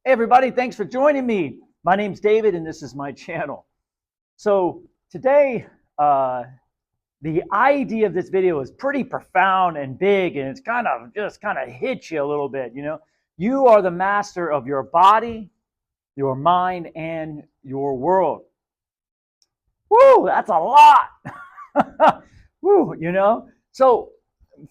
Hey everybody, thanks for joining me. My name's David and this is my channel. So today, the idea of this video is pretty profound and big, and it's kind of hits you a little bit. You are the master of your body, your mind, and your world. Woo, that's a lot. Woo. So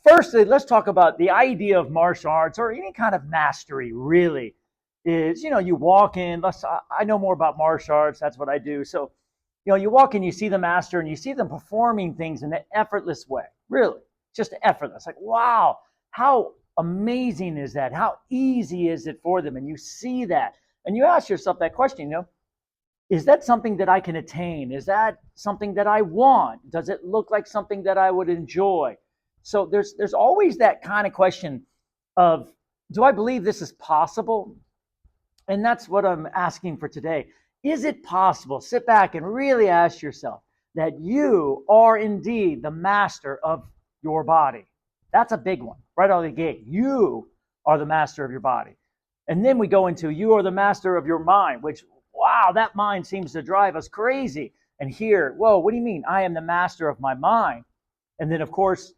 firstly, let's talk about the idea of martial arts or any kind of mastery, really. Is you walk in. I know more about martial arts. That's what I do. So you walk in, you see the master, and you see them performing things in an effortless way. Really, just effortless. Like, wow, how amazing is that? How easy is it for them? And you see that, and you ask yourself that question. Is that something that I can attain? Is that something that I want? Does it look like something that I would enjoy? So there's always that kind of question of, do I believe this is possible? And that's what I'm asking for today. Is it possible? Sit back and really ask yourself that you are indeed the master of your body. That's a big one, right out of the gate. You are the master of your body. And then we go into you are the master of your mind, which, wow, that mind seems to drive us crazy. And here, whoa, what do you mean? I am the master of my mind. And then, of course,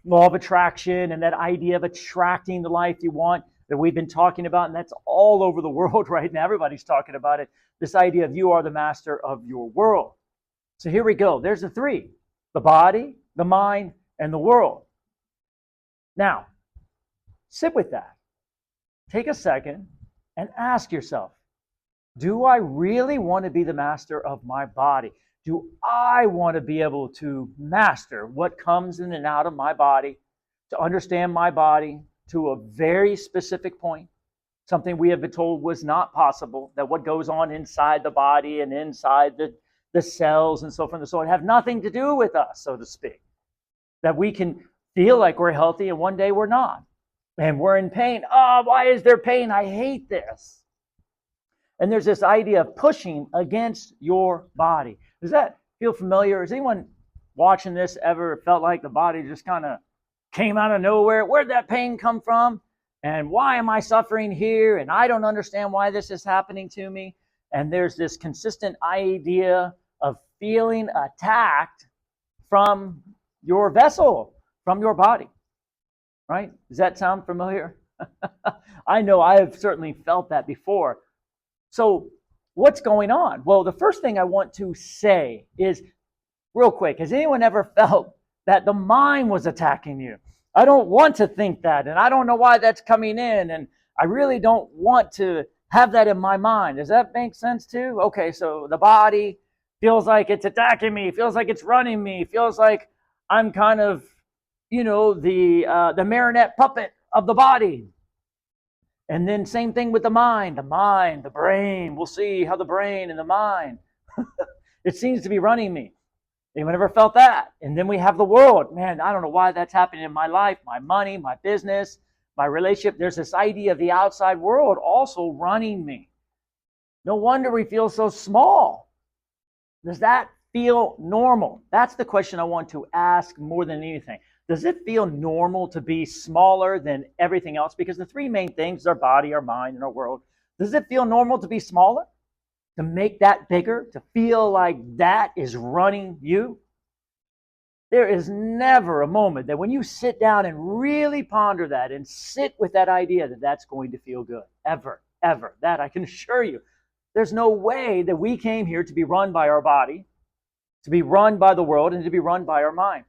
law of attraction and that idea of attracting the life you want that we've been talking about, and that's all over the world right now. Everybody's talking about it. This idea of you are the master of your world. So here we go. There's the three: the body, the mind, and the world. Now, sit with that. Take a second and ask yourself, do I really want to be the master of my body? Do I want to be able to master what comes in and out of my body, to understand my body to a very specific point, something we have been told was not possible, that what goes on inside the body and inside the cells and so forth and so on have nothing to do with us, so to speak, that we can feel like we're healthy and one day we're not, and we're in pain. Oh, why is there pain? I hate this. And there's this idea of pushing against your body. Does that feel familiar? Has anyone watching this ever felt like the body just kind of came out of nowhere? Where'd that pain come from? And why am I suffering here? And I don't understand why this is happening to me. And there's this consistent idea of feeling attacked from your vessel, from your body, right? Does that sound familiar? I know I have certainly felt that before. So what's going on? Well, the first thing I want to say is, real quick, has anyone ever felt that the mind was attacking you? I don't want to think that, and I don't know why that's coming in, and I really don't want to have that in my mind. Does that make sense too? Okay, so the body feels like it's attacking me, feels like it's running me, feels like I'm kind of, the marionette puppet of the body. And then same thing with the mind, the brain. We'll see how the brain and the mind, it seems to be running me. Anyone ever felt that? And then we have the world. Man, I don't know why that's happening in my life, my money, my business, my relationship. There's this idea of the outside world also running me. No wonder we feel so small. Does that feel normal? That's the question I want to ask more than anything. Does it feel normal to be smaller than everything else? Because the three main things, our body, our mind, and our world. Does it feel normal to be smaller? To make that bigger? To feel like that is running you? There is never a moment that when you sit down and really ponder that and sit with that idea that that's going to feel good. Ever, ever. That I can assure you. There's no way that we came here to be run by our body, to be run by the world, and to be run by our mind.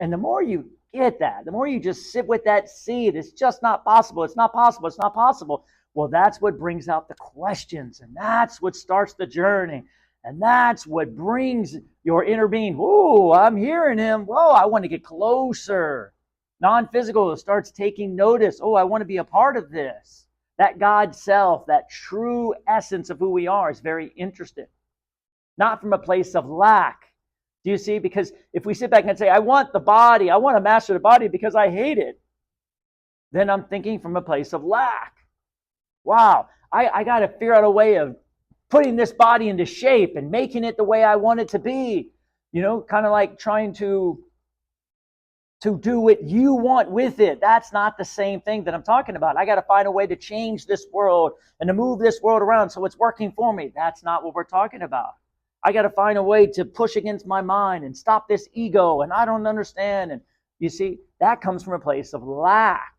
And the more you get that, the more you just sit with that seed, it's just not possible, it's not possible, it's not possible. Well, that's what brings out the questions, and that's what starts the journey, and that's what brings your inner being. Whoa, I'm hearing him. Whoa, I want to get closer. Non-physical starts taking notice. Oh, I want to be a part of this. That God self, that true essence of who we are is very interested. Not from a place of lack. Do you see? Because if we sit back and say, I want the body, I want to master the body because I hate it, then I'm thinking from a place of lack. Wow, I got to figure out a way of putting this body into shape and making it the way I want it to be. Kind of like trying to to do what you want with it. That's not the same thing that I'm talking about. I got to find a way to change this world and to move this world around so it's working for me. That's not what we're talking about. I got to find a way to push against my mind and stop this ego, and I don't understand. And you see, that comes from a place of lack.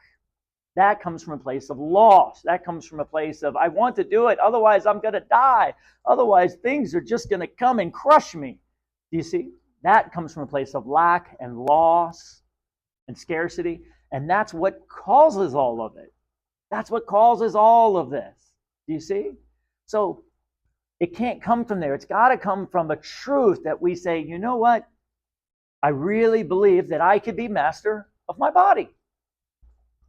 That comes from a place of loss. That comes from a place of, I want to do it, otherwise I'm going to die. Otherwise, things are just going to come and crush me. Do you see? That comes from a place of lack and loss and scarcity. And that's what causes all of it. That's what causes all of this. Do you see? So it can't come from there. It's got to come from a truth that we say, you know what? I really believe that I could be master of my body.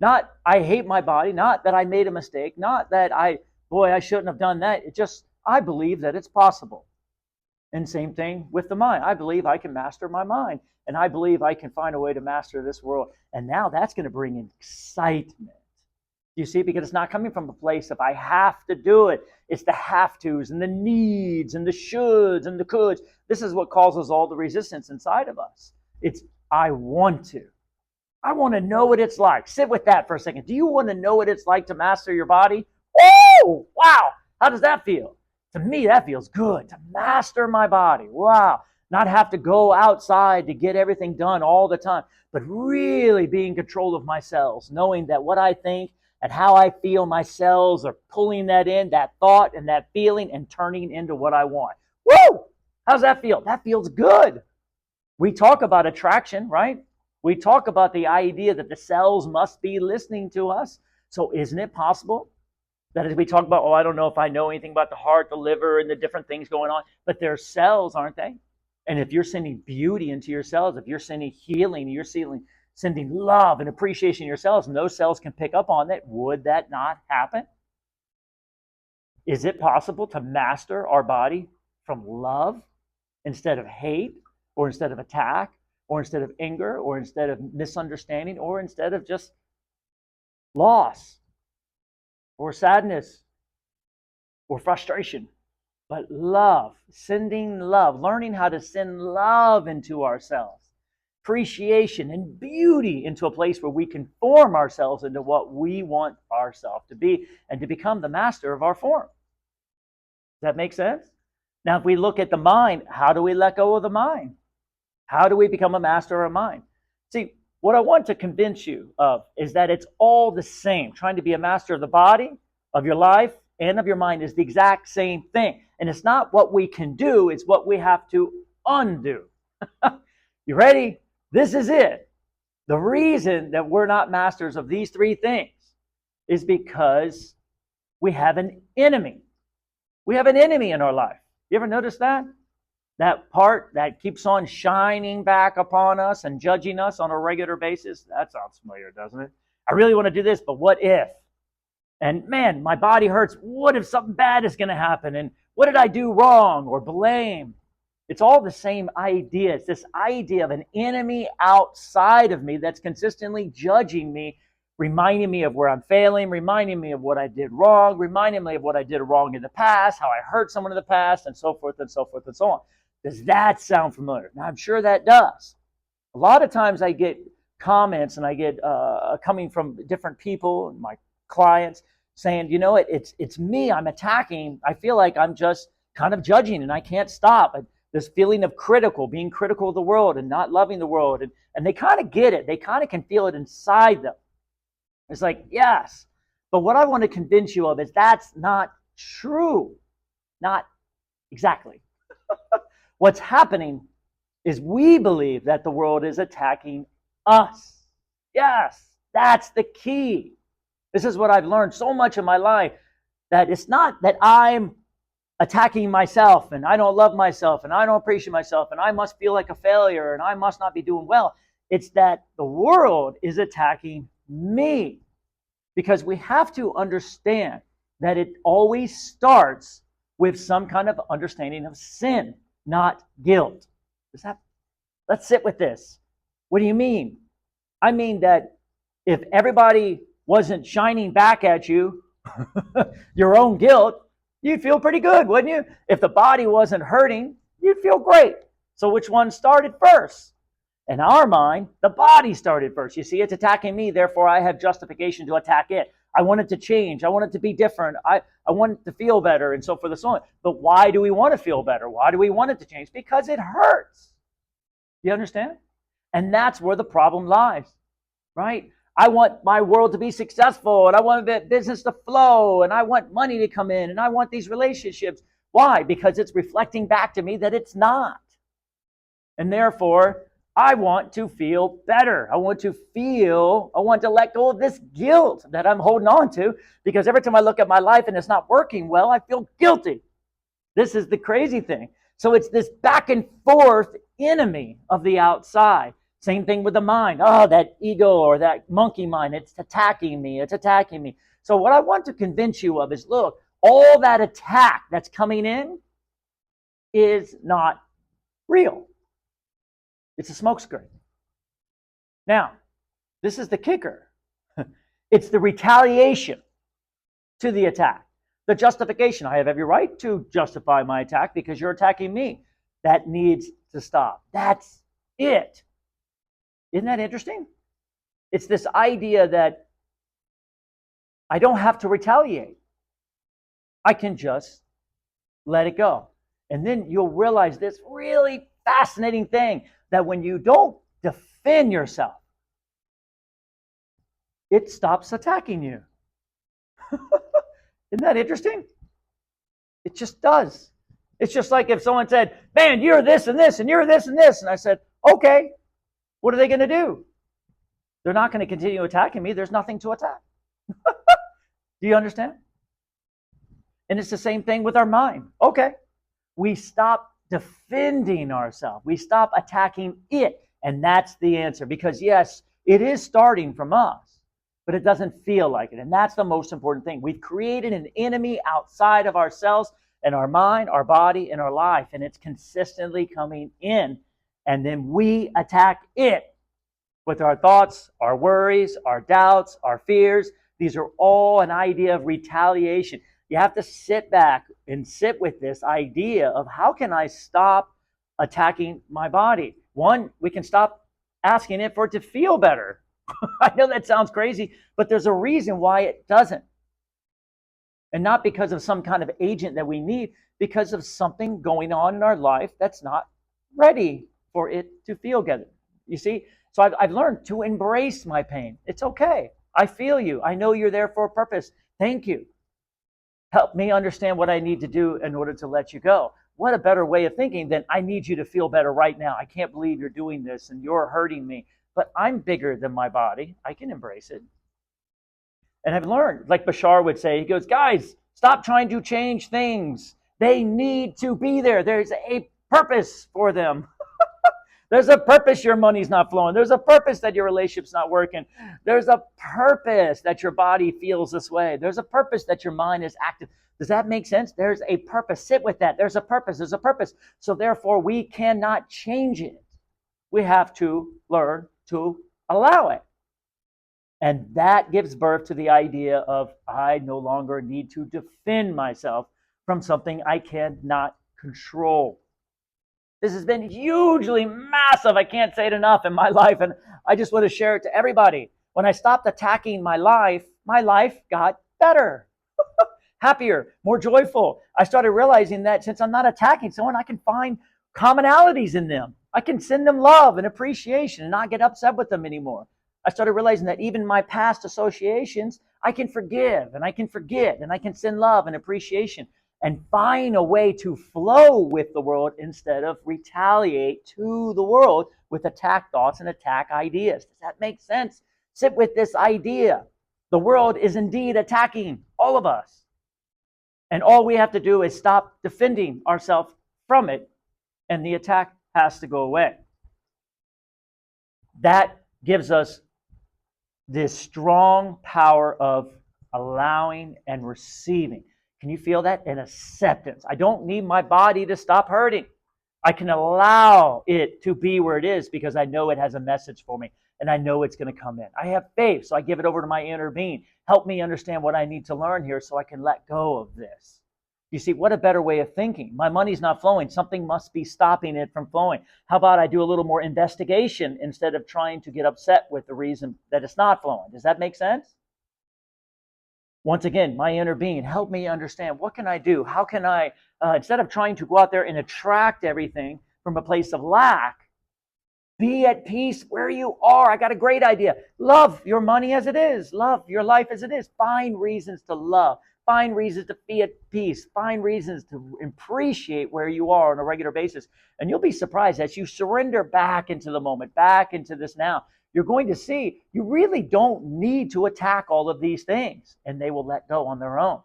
Not I hate my body, not that I made a mistake, not that I shouldn't have done that. It just, I believe that it's possible. And same thing with the mind. I believe I can master my mind. And I believe I can find a way to master this world. And now that's going to bring in excitement. You see, because it's not coming from a place of I have to do it. It's the have tos and the needs and the shoulds and the coulds. This is what causes all the resistance inside of us. It's I want to. I want to know what it's like. Sit with that for a second. Do you want to know what it's like to master your body? Oh, wow. How does that feel? To me, that feels good. To master my body. Wow. Not have to go outside to get everything done all the time, but really be in control of my cells, knowing that what I think and how I feel, my cells are pulling that in, that thought and that feeling, and turning into what I want. Woo! How's that feel? That feels good. We talk about attraction, right? We talk about the idea that the cells must be listening to us. So isn't it possible that as we talk about, I don't know if I know anything about the heart, the liver, and the different things going on, but they're cells, aren't they? And if you're sending beauty into your cells, if you're sending healing, you're sending love and appreciation in your cells, and those cells can pick up on that, would that not happen? Is it possible to master our body from love instead of hate, or instead of attack, or instead of anger, or instead of misunderstanding, or instead of just loss, or sadness, or frustration? But love, sending love, learning how to send love into ourselves, appreciation and beauty into a place where we can form ourselves into what we want ourselves to be and to become the master of our form. Does that make sense? Now, if we look at the mind, how do we let go of the mind? How do we become a master of our mind? See, what I want to convince you of is that it's all the same. Trying to be a master of the body, of your life, and of your mind is the exact same thing. And it's not what we can do, it's what we have to undo. You ready? This is it. The reason that we're not masters of these three things is because we have an enemy. We have an enemy in our life. You ever notice that? That part that keeps on shining back upon us and judging us on a regular basis. That sounds familiar, doesn't it? I really want to do this, but what if? And man, my body hurts. What if something bad is going to happen? And what did I do wrong? Or blame. It's all the same idea. It's this idea of an enemy outside of me that's consistently judging me, reminding me of where I'm failing, reminding me of what I did wrong, reminding me of what I did wrong in the past, how I hurt someone in the past, and so forth and so forth and so on. Does that sound familiar? Now, I'm sure that does. A lot of times I get comments and I get coming from different people, my clients, saying, you know, it's me, I'm attacking. I feel like I'm just kind of judging and I can't stop. This feeling of being critical of the world and not loving the world. And they kind of get it. They kind of can feel it inside them. It's like, yes. But what I want to convince you of is that's not true. Not exactly. What's happening is we believe that the world is attacking us. Yes, that's the key. This is what I've learned so much in my life, that it's not that I'm attacking myself and I don't love myself and I don't appreciate myself and I must feel like a failure and I must not be doing well. It's that the world is attacking me, because we have to understand that it always starts with some kind of understanding of sin, not guilt. Let's sit with this. What do you mean? I mean that if everybody wasn't shining back at you your own guilt, you'd feel pretty good, wouldn't you? If the body wasn't hurting, you'd feel great. So which one started first? In our mind, the body started first. You see, it's attacking me, therefore I have justification to attack it. I want it to change. I want it to be different. I want it to feel better, and so forth and so on. But why do we want to feel better? Why do we want it to change? Because it hurts. Do you understand? And that's where the problem lies, right? I want my world to be successful, and I want business to flow, and I want money to come in, and I want these relationships. Why? Because it's reflecting back to me that it's not. And therefore, I want to feel better. I want to let go of this guilt that I'm holding on to, because every time I look at my life and it's not working well, I feel guilty. This is the crazy thing. So it's this back and forth enemy of the outside. Same thing with the mind. Oh, that ego or that monkey mind, it's attacking me. It's attacking me. So what I want to convince you of is, look, all that attack that's coming in is not real. It's a smokescreen. Now, this is the kicker. It's the retaliation to the attack. The justification. I have every right to justify my attack because you're attacking me. That needs to stop. That's it. Isn't that interesting? It's this idea that I don't have to retaliate. I can just let it go. And then you'll realize this really fascinating thing, that when you don't defend yourself, it stops attacking you. Isn't that interesting? It just does. It's just like if someone said, man, you're this and this, and you're this and this. And I said, okay, what are they going to do? They're not going to continue attacking me. There's nothing to attack. Do you understand? And it's the same thing with our mind. Okay, we stop defending ourselves. We stop attacking it. And that's the answer. Because yes, it is starting from us, but it doesn't feel like it. And that's the most important thing. We've created an enemy outside of ourselves and our mind, our body, and our life. And it's consistently coming in. And then we attack it with our thoughts, our worries, our doubts, our fears. These are all an idea of retaliation. You have to sit back and sit with this idea of, how can I stop attacking my body? One, we can stop asking it for it to feel better. I know that sounds crazy, but there's a reason why it doesn't. And not because of some kind of agent that we need, because of something going on in our life that's not ready for it to feel good. You see? So I've learned to embrace my pain. It's okay. I feel you. I know you're there for a purpose. Thank you. Help me understand what I need to do in order to let you go. What a better way of thinking than, I need you to feel better right now. I can't believe you're doing this and you're hurting me. But I'm bigger than my body. I can embrace it. And I've learned, like Bashar would say, he goes, guys, stop trying to change things. They need to be there. There's a purpose for them. There's a purpose your money's not flowing. There's a purpose that your relationship's not working. There's a purpose that your body feels this way. There's a purpose that your mind is active. Does that make sense? There's a purpose. Sit with that. There's a purpose. There's a purpose. So therefore, we cannot change it. We have to learn to allow it. And that gives birth to the idea of, I no longer need to defend myself from something I cannot control. This has been hugely massive. I can't say it enough in my life. And I just want to share it to everybody. When I stopped attacking my life got better, happier, more joyful. I started realizing that since I'm not attacking someone, I can find commonalities in them. I can send them love and appreciation and not get upset with them anymore. I started realizing that even my past associations, I can forgive and I can forget and I can send love and appreciation and find a way to flow with the world instead of retaliate to the world with attack thoughts and attack ideas. Does that make sense? Sit with this idea. The world is indeed attacking all of us. And all we have to do is stop defending ourselves from it, and the attack has to go away. That gives us this strong power of allowing and receiving. Can you feel that? An acceptance. I don't need my body to stop hurting. I can allow it to be where it is because I know it has a message for me and I know it's going to come in. I have faith, so I give it over to my inner being. Help me understand what I need to learn here so I can let go of this. You see, what a better way of thinking. My money's not flowing. Something must be stopping it from flowing. How about I do a little more investigation instead of trying to get upset with the reason that it's not flowing? Does that make sense? Once again, my inner being, help me understand, what can I do? How can I, instead of trying to go out there and attract everything from a place of lack, be at peace where you are. I got a great idea. Love your money as it is. Love your life as it is. Find reasons to love. Find reasons to be at peace. Find reasons to appreciate where you are on a regular basis. And you'll be surprised as you surrender back into the moment, back into this now. You're going to see you really don't need to attack all of these things, and they will let go on their own.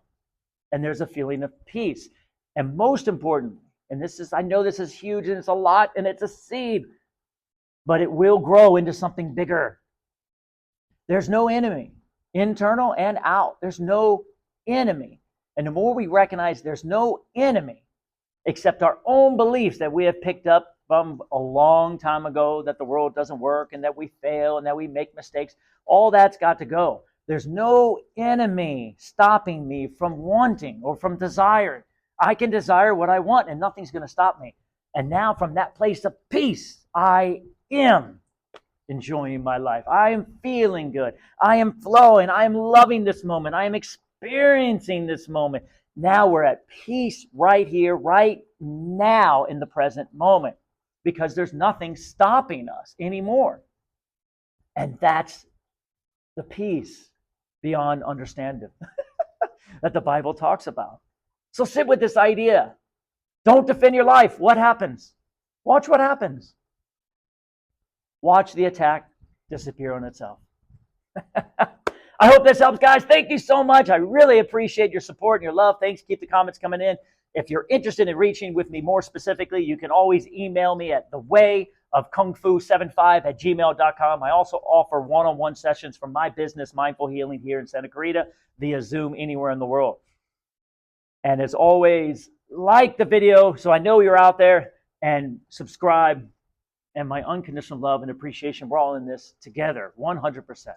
And there's a feeling of peace. And most important, and this is, I know this is huge and it's a lot and it's a seed, but it will grow into something bigger. There's no enemy, internal and out. There's no enemy. And the more we recognize there's no enemy except our own beliefs that we have picked up from a long time ago, that the world doesn't work and that we fail and that we make mistakes, all that's got to go. There's no enemy stopping me from wanting or from desiring. I can desire what I want and nothing's going to stop me. And now from that place of peace, I am enjoying my life. I am feeling good. I am flowing. I am loving this moment. I am experiencing this moment. Now we're at peace right here, right now in the present moment, because there's nothing stopping us anymore. And that's the peace beyond understanding that the Bible talks about. So sit with this idea. Don't defend your life. What happens? Watch what happens. Watch the attack disappear on itself. I hope this helps, guys. Thank you so much. I really appreciate your support and your love. Thanks. Keep the comments coming in. If you're interested in reaching with me more specifically, you can always email me at thewayofkungfu75@gmail.com. I also offer one-on-one sessions for my business, Mindful Healing, here in Santa Clarita via Zoom anywhere in the world. And as always, like the video so I know you're out there, and subscribe. And my unconditional love and appreciation, we're all in this together, 100%.